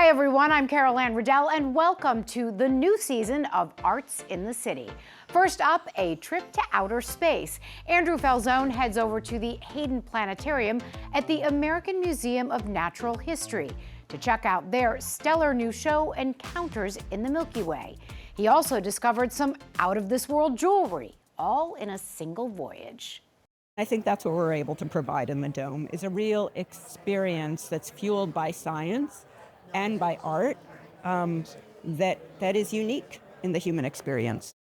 Hi everyone, I'm Anne Riddell and welcome to the new season of Arts in the City. First up, a trip to outer space. Andrew Falzone heads over to the Hayden Planetarium at the American Museum of Natural History to check out their stellar new show, Encounters in the Milky Way. He also discovered some out-of-this-world jewelry, all in a single voyage. I think that's what we're able to provide in the Dome, is a real experience that's fueled by science and by art that is unique in the human experience.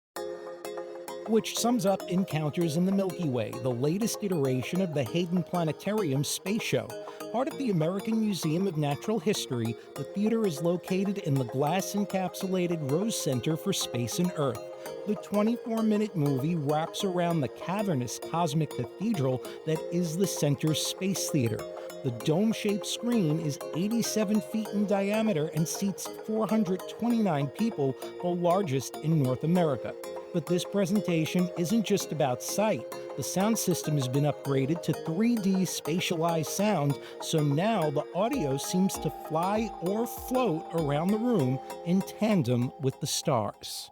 Which sums up Encounters in the Milky Way, the latest iteration of the Hayden Planetarium space show. Part of the American Museum of Natural History, the theater is located in the glass-encapsulated Rose Center for Space and Earth. The 24-minute movie wraps around the cavernous cosmic cathedral that is the center's space theater. The dome-shaped screen is 87 feet in diameter and seats 429 people, the largest in North America. But this presentation isn't just about sight. The sound system has been upgraded to 3D spatialized sound, so now the audio seems to fly or float around the room in tandem with the stars.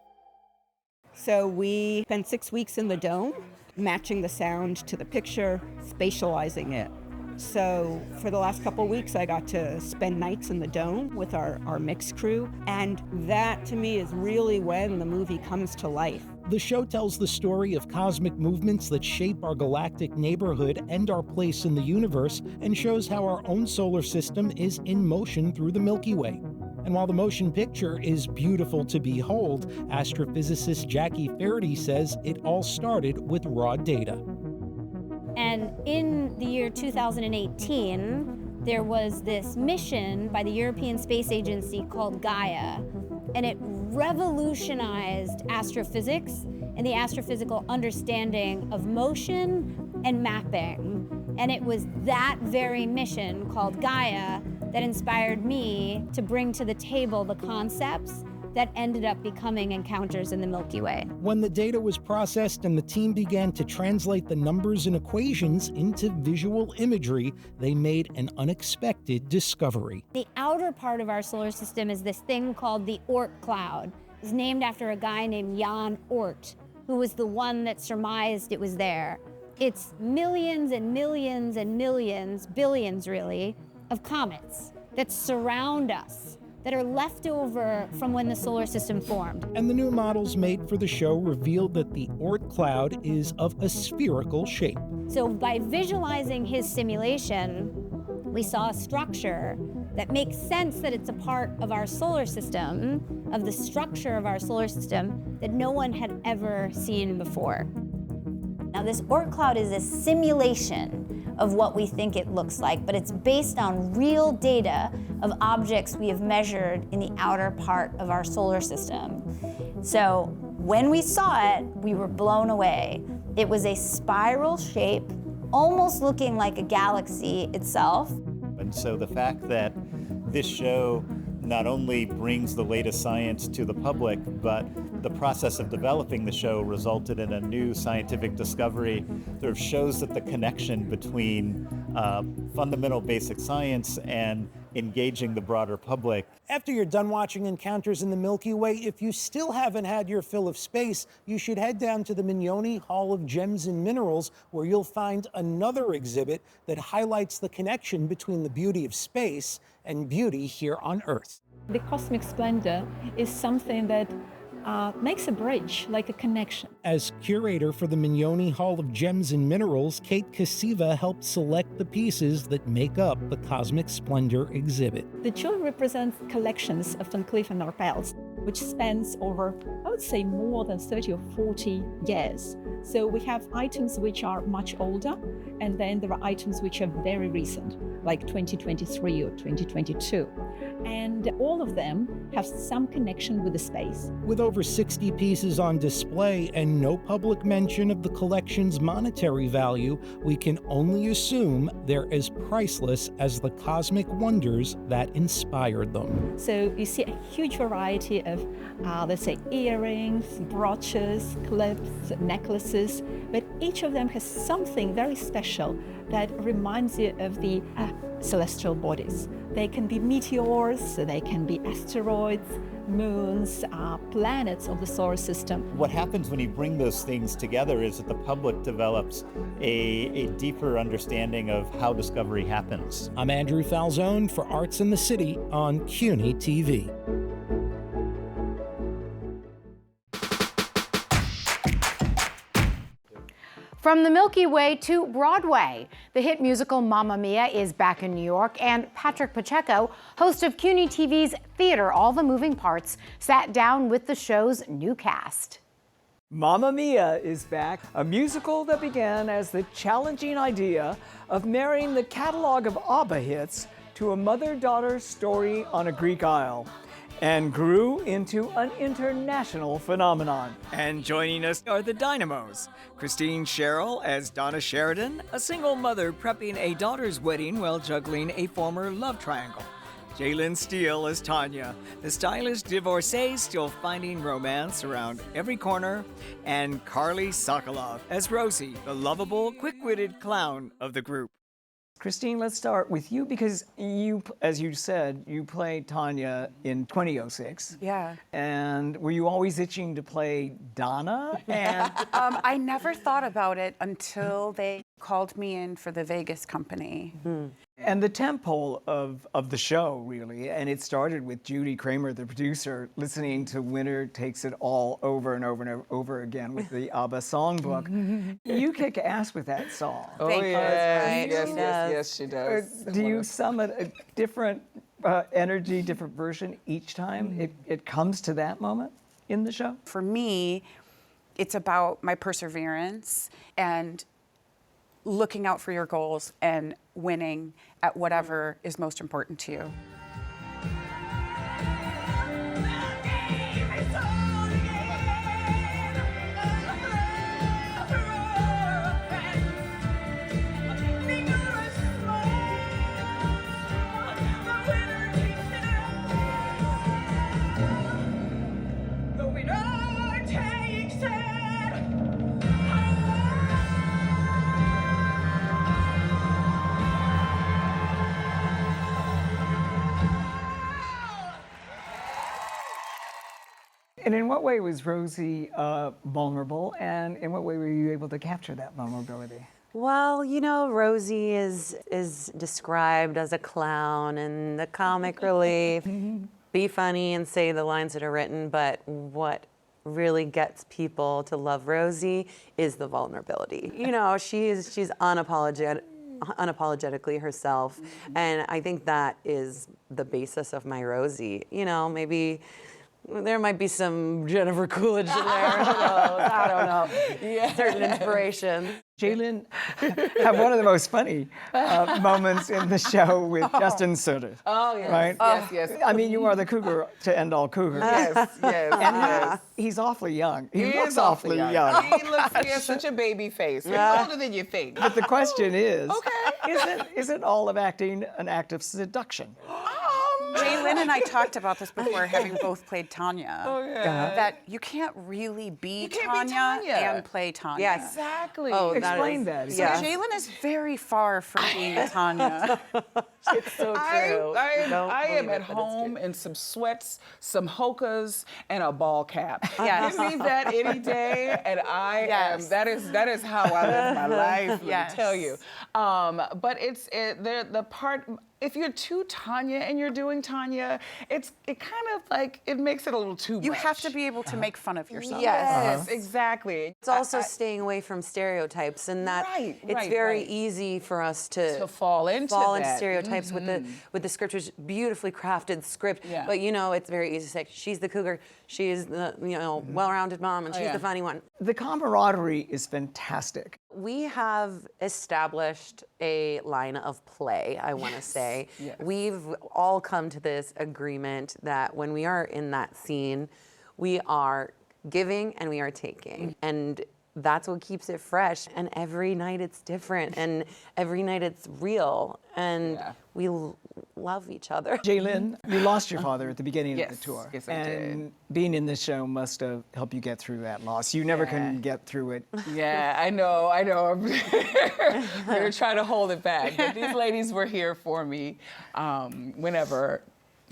So we spent 6 weeks in the Dome, matching the sound to the picture, spatializing it. So for the last couple of weeks, I got to spend nights in the Dome with our mix crew, and that to me is really when the movie comes to life. The show tells the story of cosmic movements that shape our galactic neighborhood and our place in the universe, and shows how our own solar system is in motion through the Milky Way. And while the motion picture is beautiful to behold, astrophysicist Jackie Faraday says it all started with raw data. And in the year 2018, there was this mission by the European Space Agency called Gaia, and it revolutionized astrophysics and the astrophysical understanding of motion and mapping. And it was that very mission called Gaia that inspired me to bring to the table the concepts that ended up becoming Encounters in the Milky Way. When the data was processed and the team began to translate the numbers and equations into visual imagery, they made an unexpected discovery. The outer part of our solar system is this thing called the Oort cloud. It's named after a guy named Jan Oort, who was the one that surmised it was there. It's millions and millions and millions, billions really, of comets that surround us, that are left over from when the solar system formed. And the new models made for the show revealed that the Oort cloud is of a spherical shape. So by visualizing his simulation, we saw a structure that makes sense that it's a part of our solar system, of the structure of our solar system, that no one had ever seen before. Now this Oort cloud is a simulation of what we think it looks like, but it's based on real data of objects we have measured in the outer part of our solar system. So when we saw it, we were blown away. It was a spiral shape, almost looking like a galaxy itself. And so the fact that this show not only brings the latest science to the public, but the process of developing the show resulted in a new scientific discovery that shows that the connection between fundamental basic science and engaging the broader public. After you're done watching Encounters in the Milky Way, if you still haven't had your fill of space, you should head down to the Mignoni Hall of Gems and Minerals, where you'll find another exhibit that highlights the connection between the beauty of space and beauty here on Earth. The cosmic splendor is something that makes a bridge, like a connection. As curator for the Mignoni Hall of Gems and Minerals, Kate Casiva helped select the pieces that make up the Cosmic Splendor exhibit. The jewelry represents collections of Van Cleef & Arpels, which spans over, I would say, more than 30 or 40 years. So we have items which are much older, and then there are items which are very recent, like 2023 or 2022. And all of them have some connection with the space. With over 60 pieces on display and no public mention of the collection's monetary value, we can only assume they're as priceless as the cosmic wonders that inspired them. So you see a huge variety of, let's say, earrings, brooches, clips, necklaces, but each of them has something very special that reminds you of the celestial bodies. They can be meteors, they can be asteroids, moons, planets of the solar system. What happens when you bring those things together is that the public develops a deeper understanding of how discovery happens. I'm Andrew Falzone for Arts in the City on CUNY TV. From the Milky Way to Broadway, the hit musical Mamma Mia is back in New York, and Patrick Pacheco, host of CUNY TV's Theater All the Moving Parts, sat down with the show's new cast. Mamma Mia is back, a musical that began as the challenging idea of marrying the catalog of ABBA hits to a mother-daughter story on a Greek isle, and grew into an international phenomenon. And joining us are the Dynamos. Christine Sherrill as Donna Sheridan, a single mother prepping a daughter's wedding while juggling a former love triangle. Jalen Steele as Tanya, the stylish divorcee still finding romance around every corner. And Carly Sokolov as Rosie, the lovable, quick-witted clown of the group. Christine, let's start with you because you, as you said, you played Tanya in 2006. Yeah. And were you always itching to play Donna? And I never thought about it until they called me in for the Vegas company. And the tempo of the show, really, and it started with Judy Kramer, the producer, listening to Winter Takes It All over and over and over again with the ABBA songbook. You kick ass with that song. Oh, Yes, she does. Do you summon a different energy, different version each time it comes to that moment in the show? For me, it's about my perseverance and looking out for your goals and winning at whatever is most important to you. And in what way was Rosie vulnerable, and in what way were you able to capture that vulnerability? Well, you know, Rosie is described as a clown and the comic relief. Be funny and say the lines that are written, but what really gets people to love Rosie is the vulnerability. You know, she's unapologetically herself, and I think that is the basis of my Rosie. You know, maybe there might be some Jennifer Coolidge in there. I don't know. Yeah. Certain inspiration. Jalen had one of the most funny moments in the show with Justin Sutter. Oh, yes. Right? Yes. I mean, you are the cougar to end all cougars. Yes. And he's awfully young. He looks awfully young. He has such a baby face. He's older than you think. But the question is, isn't all of acting an act of seduction? Jalen and I talked about this before, having both played Tanya. Oh, yeah. That you can't really be Tanya and play Tanya. Yes. Exactly. Oh, Explain that. So Jalen is very far from being Tanya. It's so true. I am at home in some sweats, some hokas, and a ball cap. Yes. Give me that any day, and I am. That is how I live my life. Let me tell you. But the part. If you're too Tanya and you're doing Tanya, it kind of like, it makes it a little too much. You have to be able to make fun of yourself. Yes, exactly. It's also staying away from stereotypes, and that it's very easy for us to fall into stereotypes with the script, which is beautifully crafted script. Yeah. But you know, it's very easy to say she's the cougar, she's the well-rounded mom, and she's the funny one. The camaraderie is fantastic. We have established a line of play, I want to say. Yes. We've all come to this agreement that when we are in that scene, we are giving and we are taking. And that's what keeps it fresh. And every night it's different, and every night it's real, and we love each other. Jaylin, you lost your father at the beginning of the tour. Yes, I and did. being in this show must have helped you get through that loss. You never can get through it. Yeah, I know. I'm gonna try to hold it back. But these ladies were here for me whenever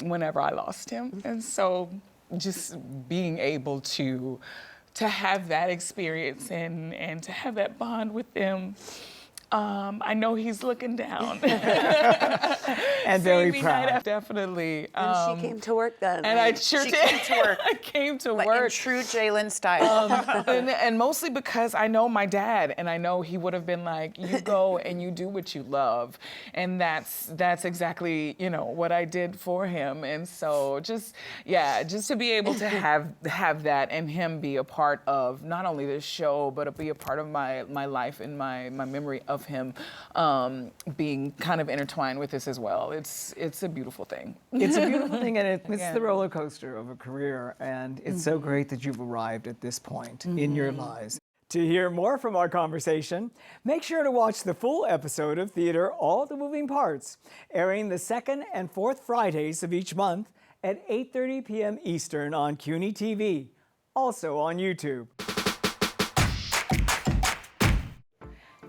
I lost him. And so just being able to have that experience and to have that bond with them, I know he's looking down. And very proud. Definitely. And she came to work that And night. I sure She did. came to work. I came to Like work. in true Jaylin style. And mostly because I know my dad, and I know he would have been like, you go and you do what you love. And that's exactly, what I did for him. And so just to be able to have that and him be a part of not only this show, but be a part of my life and my memory of him being kind of intertwined with this as well. It's a beautiful thing. It's a beautiful thing, and it's the roller coaster of a career, and it's so great that you've arrived at this point in your lives. To hear more from our conversation, make sure to watch the full episode of Theater All the Moving Parts, airing the second and fourth Fridays of each month at 8:30 p.m. Eastern on CUNY TV, also on YouTube.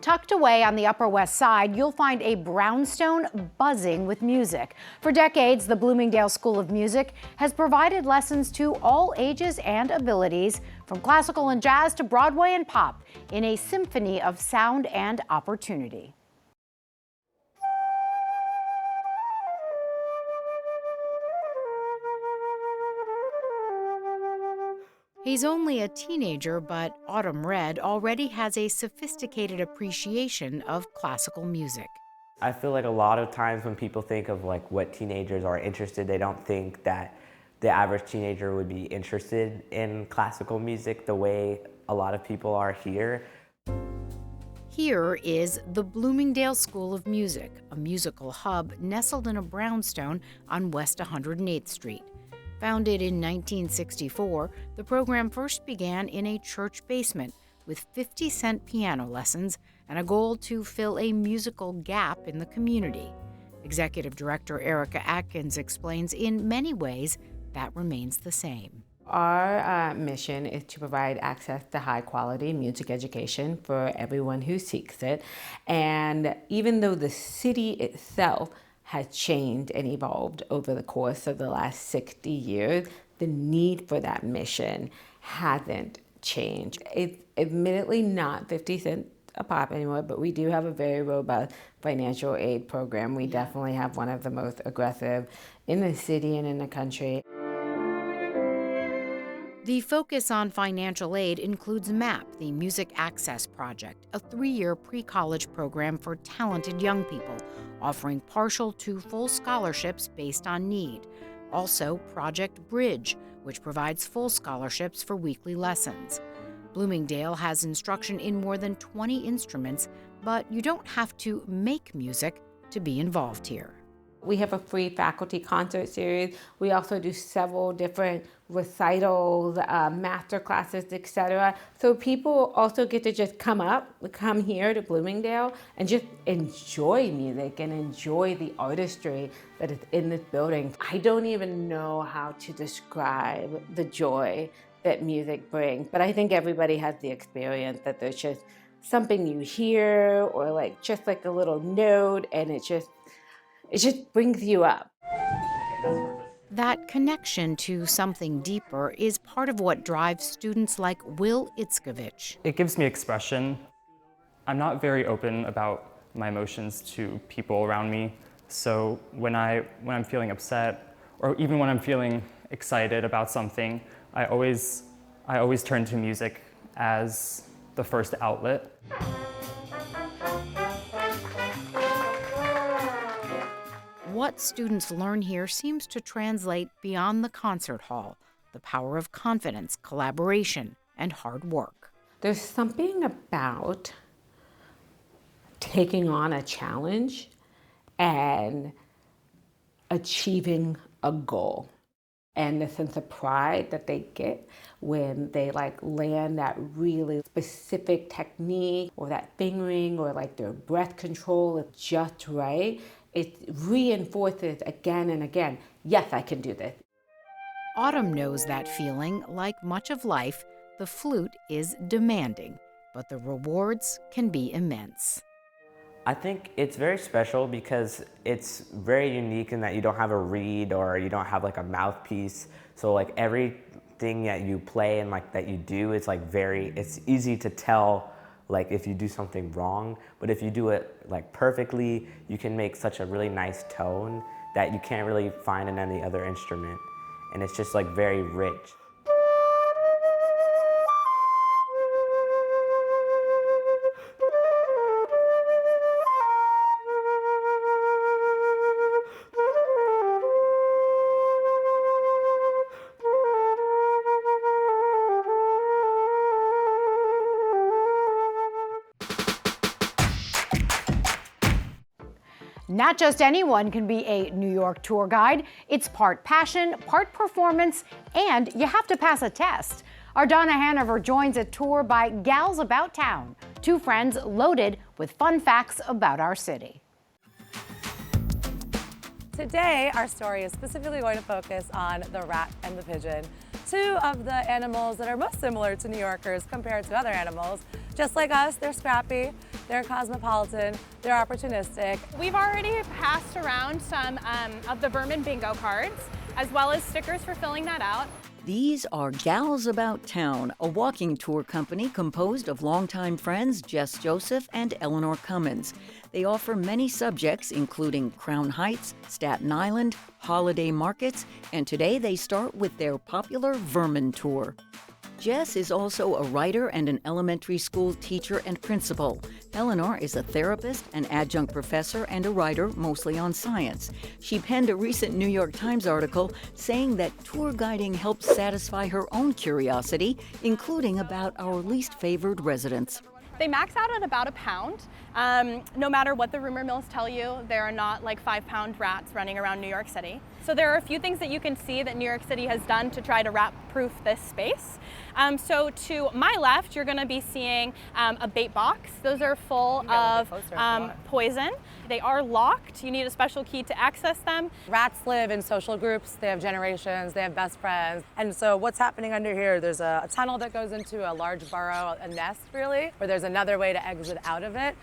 Tucked away on the Upper West Side, you'll find a brownstone buzzing with music. For decades, the Bloomingdale School of Music has provided lessons to all ages and abilities, from classical and jazz to Broadway and pop, in a symphony of sound and opportunity. He's only a teenager, but Autumn Red already has a sophisticated appreciation of classical music. I feel like a lot of times when people think of like what teenagers are interested, they don't think that the average teenager would be interested in classical music the way a lot of people are here. Here is the Bloomingdale School of Music, a musical hub nestled in a brownstone on West 108th Street. Founded in 1964, the program first began in a church basement with 50-cent piano lessons and a goal to fill a musical gap in the community. Executive Director Erica Atkins explains in many ways that remains the same. Our mission is to provide access to high-quality music education for everyone who seeks it. And even though the city itself has changed and evolved over the course of the last 60 years, the need for that mission hasn't changed. It's admittedly not 50 cents a pop anymore, but we do have a very robust financial aid program. We definitely have one of the most aggressive in the city and in the country. The focus on financial aid includes MAP, the Music Access Project, a 3-year pre-college program for talented young people, offering partial to full scholarships based on need. Also, Project Bridge, which provides full scholarships for weekly lessons. Bloomingdale has instruction in more than 20 instruments, but you don't have to make music to be involved here. We have a free faculty concert series. We also do several different recitals, master classes, etc. So people also get to just come here to Bloomingdale and just enjoy music and enjoy the artistry that is in this building. I don't even know how to describe the joy that music brings, but I think everybody has the experience that there's just something you hear or like just like a little note, and it just brings you up. That connection to something deeper is part of what drives students like Will Itzkovich. It gives me expression. I'm not very open about my emotions to people around me, so when I'm feeling upset, or even when I'm feeling excited about something, I always turn to music as the first outlet. What students learn here seems to translate beyond the concert hall, the power of confidence, collaboration, and hard work. There's something about taking on a challenge and achieving a goal. and the sense of pride that they get when they like land that really specific technique or that fingering or like their breath control is just right. It reinforces again and again, yes, I can do this. Autumn knows that feeling. Like much of life, the flute is demanding, but the rewards can be immense. I think it's very special because it's very unique in that you don't have a reed or you don't have like a mouthpiece. So like everything that you play and like that you do, it's like it's easy to tell like if you do something wrong, but if you do it like perfectly, you can make such a really nice tone that you can't really find in any other instrument. And it's just like very rich. Not just anyone can be a New York tour guide. It's part passion, part performance, and you have to pass a test. Our Donna Hanover joins a tour by Gals About Town, two friends loaded with fun facts about our city. Today, our story is specifically going to focus on the rat and the pigeon, two of the animals that are most similar to New Yorkers compared to other animals. Just like us, they're scrappy, they're cosmopolitan, they're opportunistic. We've already passed around some of the Vermin bingo cards, as well as stickers for filling that out. These are Gals About Town, a walking tour company composed of longtime friends Jess Joseph and Eleanor Cummins. They offer many subjects, including Crown Heights, Staten Island, holiday markets, and today they start with their popular Vermin tour. Jess is also a writer and an elementary school teacher and principal. Eleanor is a therapist, an adjunct professor, and a writer, mostly on science. She penned a recent New York Times article saying that tour guiding helps satisfy her own curiosity, including about our least favored residents. They max out at about a pound. No matter what the rumor mills tell you, there are not like 5-pound rats running around New York City. So there are a few things that you can see that New York City has done to try to rat-proof this space. So to my left, you're going to be seeing a bait box. Those are full of poison. They are locked. You need a special key to access them. Rats live in social groups. They have generations. They have best friends. And so what's happening under here, there's a tunnel that goes into a large burrow, a nest really, where there's another way to exit out of it.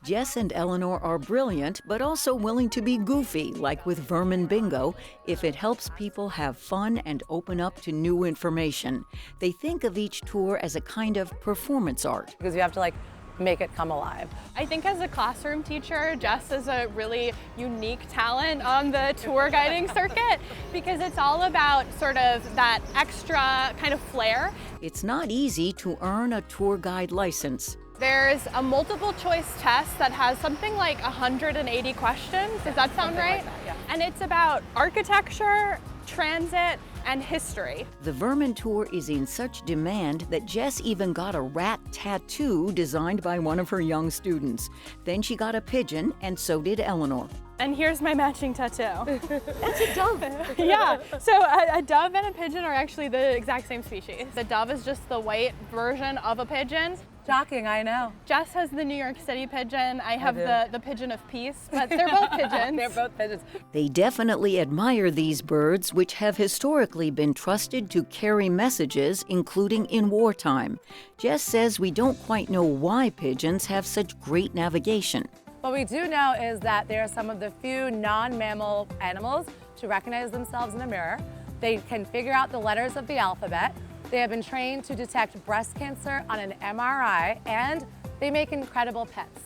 Jess and Eleanor are brilliant, but also willing to be goofy, like with Vermin Bingo, if it helps people have fun and open up to new information. They think of each tour as a kind of performance art. Because you have to make it come alive. I think as a classroom teacher, Jess is a really unique talent on the tour guiding circuit because it's all about sort of that extra kind of flair. It's not easy to earn a tour guide license. There's a multiple choice test that has something like 180 questions. Does that sound right? Like that, yeah. And it's about architecture, transit, and history. The Vermin tour is in such demand that Jess even got a rat tattoo designed by one of her young students. Then she got a pigeon, and so did Eleanor. And here's my matching tattoo. That's a dove. Yeah, so a dove and a pigeon are actually the exact same species. The dove is just the white version of a pigeon. Shocking, I know. Jess has the New York City pigeon. I have the pigeon of peace, but they're both pigeons. They're both pigeons. They definitely admire these birds, which have historically been trusted to carry messages, including in wartime. Jess says we don't quite know why pigeons have such great navigation. What we do know is that they are some of the few non-mammal animals to recognize themselves in a mirror. They can figure out the letters of the alphabet. They have been trained to detect breast cancer on an MRI, and they make incredible pets.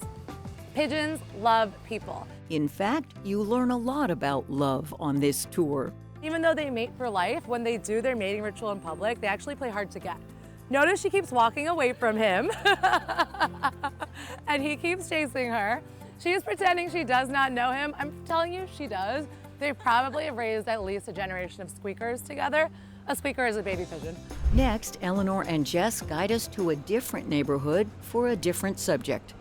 Pigeons love people. In fact, you learn a lot about love on this tour. Even though they mate for life, when they do their mating ritual in public, they actually play hard to get. Notice she keeps walking away from him, and he keeps chasing her. She is pretending she does not know him. I'm telling you, she does. They probably have raised at least a generation of squeakers together. A squeaker is a baby pigeon. Next, Eleanor and Jess guide us to a different neighborhood for a different subject.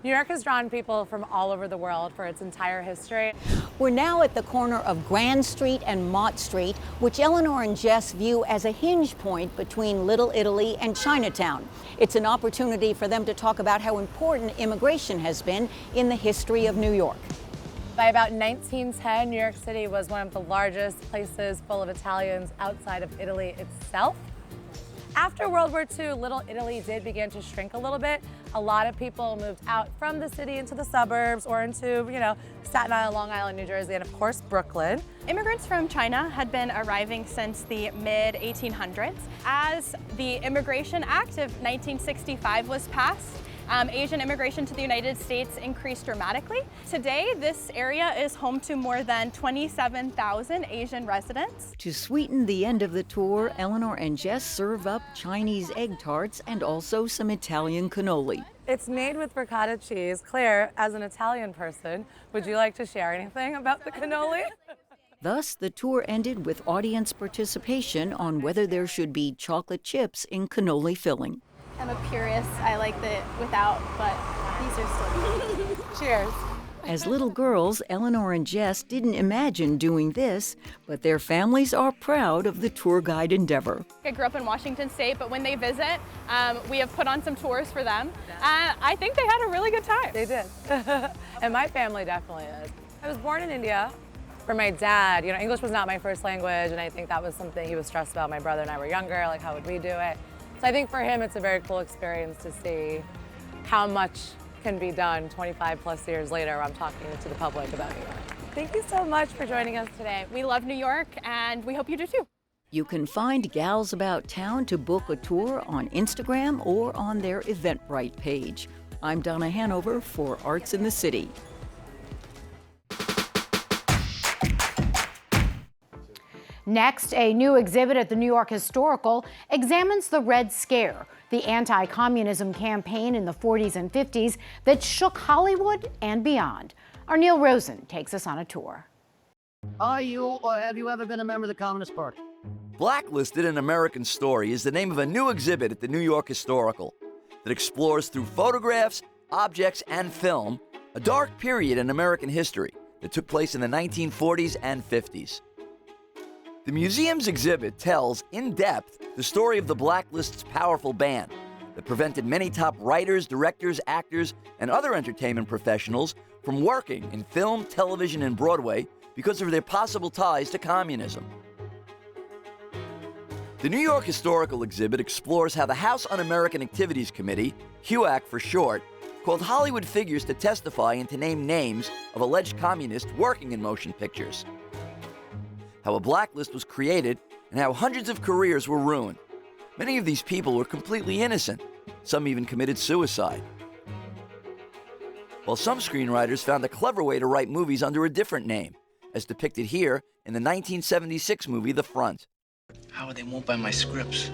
New York has drawn people from all over the world for its entire history. We're now at the corner of Grand Street and Mott Street, which Eleanor and Jess view as a hinge point between Little Italy and Chinatown. It's an opportunity for them to talk about how important immigration has been in the history of New York. By about 1910, New York City was one of the largest places full of Italians outside of Italy itself. After World War II, Little Italy did begin to shrink a little bit. A lot of people moved out from the city into the suburbs or into, Staten Island, Long Island, New Jersey, and of course, Brooklyn. Immigrants from China had been arriving since the mid-1800s. As the Immigration Act of 1965 was passed, Asian immigration to the United States increased dramatically. Today, this area is home to more than 27,000 Asian residents. To sweeten the end of the tour, Eleanor and Jess serve up Chinese egg tarts and also some Italian cannoli. It's made with ricotta cheese. Claire, as an Italian person, would you like to share anything about the cannoli? Thus, the tour ended with audience participation on whether there should be chocolate chips in cannoli filling. I'm a purist. I like the without, but these are still good. Cheers. As little girls, Eleanor and Jess didn't imagine doing this, but their families are proud of the tour guide endeavor. I grew up in Washington State, but when they visit, we have put on some tours for them. I think they had a really good time. They did. And my family definitely is. I was born in India. For my dad, English was not my first language, and I think that was something he was stressed about. My brother and I were younger, like how would we do it? So I think for him, it's a very cool experience to see how much can be done 25 plus years later. I'm talking to the public about New York. Thank you so much for joining us today. We love New York, and we hope you do too. You can find Gals About Town to book a tour on Instagram or on their Eventbrite page. I'm Donna Hanover for Arts in the City. Next, a new exhibit at the New York Historical examines the Red Scare, the anti-communism campaign in the 40s and 50s that shook Hollywood and beyond. Our Neil Rosen takes us on a tour. Are you or have you ever been a member of the Communist Party? Blacklisted, an American Story is the name of a new exhibit at the New York Historical that explores through photographs, objects, and film a dark period in American history that took place in the 1940s and 50s. The museum's exhibit tells, in depth, the story of the Blacklist's powerful ban that prevented many top writers, directors, actors, and other entertainment professionals from working in film, television, and Broadway because of their possible ties to communism. The New York Historical exhibit explores how the House Un-American Activities Committee, HUAC for short, called Hollywood figures to testify and to name names of alleged communists working in motion pictures. How a blacklist was created, and how hundreds of careers were ruined. Many of these people were completely innocent. Some even committed suicide. While some screenwriters found a clever way to write movies under a different name, as depicted here in the 1976 movie The Front. Howard, they won't buy my scripts.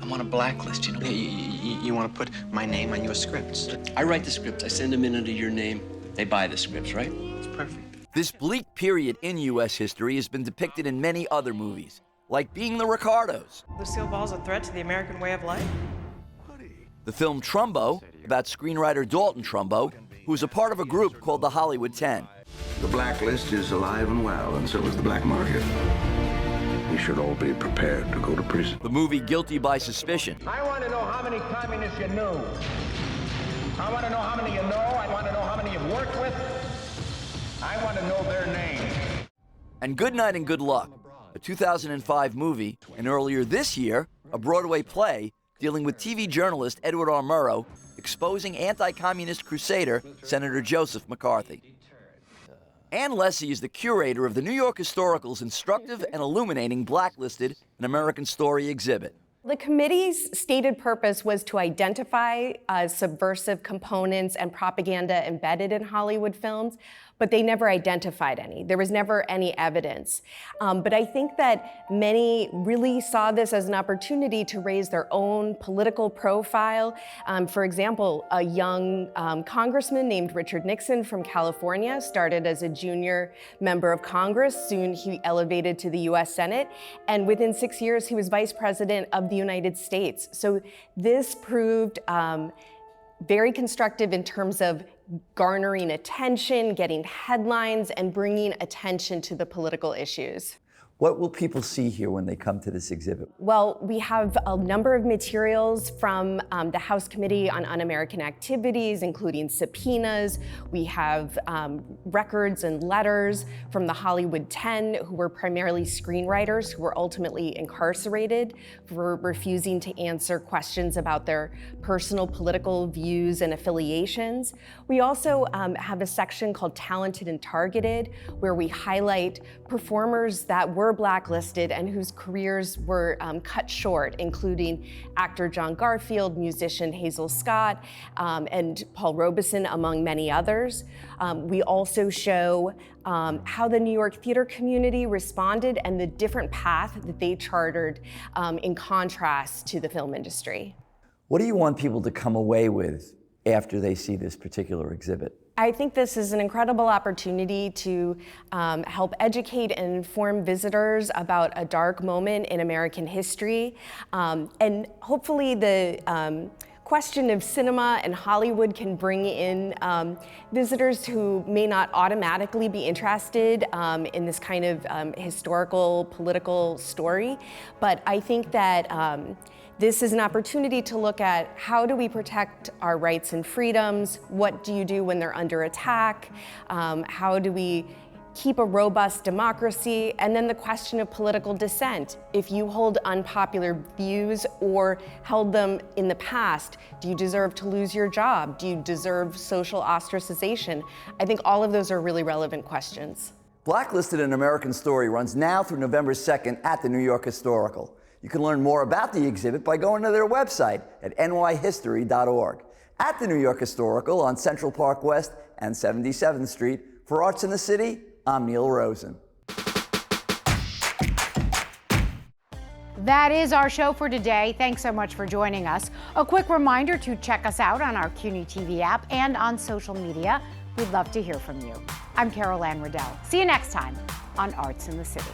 I'm on a blacklist, You want to put my name on your scripts? I write the scripts. I send them in under your name. They buy the scripts, right? It's perfect. This bleak period in U.S. history has been depicted in many other movies, like Being the Ricardos. Lucille Ball's a threat to the American way of life? The film Trumbo, about screenwriter Dalton Trumbo, who was a part of a group called the Hollywood 10. The blacklist is alive and well, and so is the black market. We should all be prepared to go to prison. The movie Guilty by Suspicion. I want to know how many communists you knew. I want to know how many you know. I want to know how many you've worked with. I want to know their names. And Good Night and Good Luck, a 2005 movie, and earlier this year, a Broadway play dealing with TV journalist Edward R. Murrow exposing anti-communist crusader Senator Joseph McCarthy. Anne Riddell is the curator of the New York Historical's instructive and illuminating Blacklisted, an American Story exhibit. The committee's stated purpose was to identify subversive components and propaganda embedded in Hollywood films, but they never identified any. There was never any evidence. But I think that many really saw this as an opportunity to raise their own political profile. For example, a young congressman named Richard Nixon from California started as a junior member of Congress. Soon he elevated to the US Senate, and within 6 years he was vice president of the United States. So this proved very constructive in terms of garnering attention, getting headlines, and bringing attention to the political issues. What will people see here when they come to this exhibit? Well, we have a number of materials from the House Committee on Un-American Activities, including subpoenas. We have records and letters from the Hollywood 10, who were primarily screenwriters who were ultimately incarcerated for refusing to answer questions about their personal political views and affiliations. We also have a section called Talented and Targeted, where we highlight performers that were blacklisted and whose careers were cut short, including actor John Garfield, musician Hazel Scott, and Paul Robeson, among many others. We also show how the New York theater community responded and the different path that they chartered in contrast to the film industry. What do you want people to come away with after they see this particular exhibit? I think this is an incredible opportunity to help educate and inform visitors about a dark moment in American history. And hopefully the question of cinema and Hollywood can bring in visitors who may not automatically be interested in this kind of historical, political story. But I think that this is an opportunity to look at how do we protect our rights and freedoms? What do you do when they're under attack? How do we keep a robust democracy? And then the question of political dissent. If you hold unpopular views or held them in the past, do you deserve to lose your job? Do you deserve social ostracization? I think all of those are really relevant questions. Blacklisted: An American Story runs now through November 2nd at the New York Historical. You can learn more about the exhibit by going to their website at nyhistory.org. At the New York Historical on Central Park West and 77th Street, for Arts in the City, I'm Neil Rosen. That is our show for today. Thanks so much for joining us. A quick reminder to check us out on our CUNY TV app and on social media. We'd love to hear from you. I'm Anne Riddell. See you next time on Arts in the City.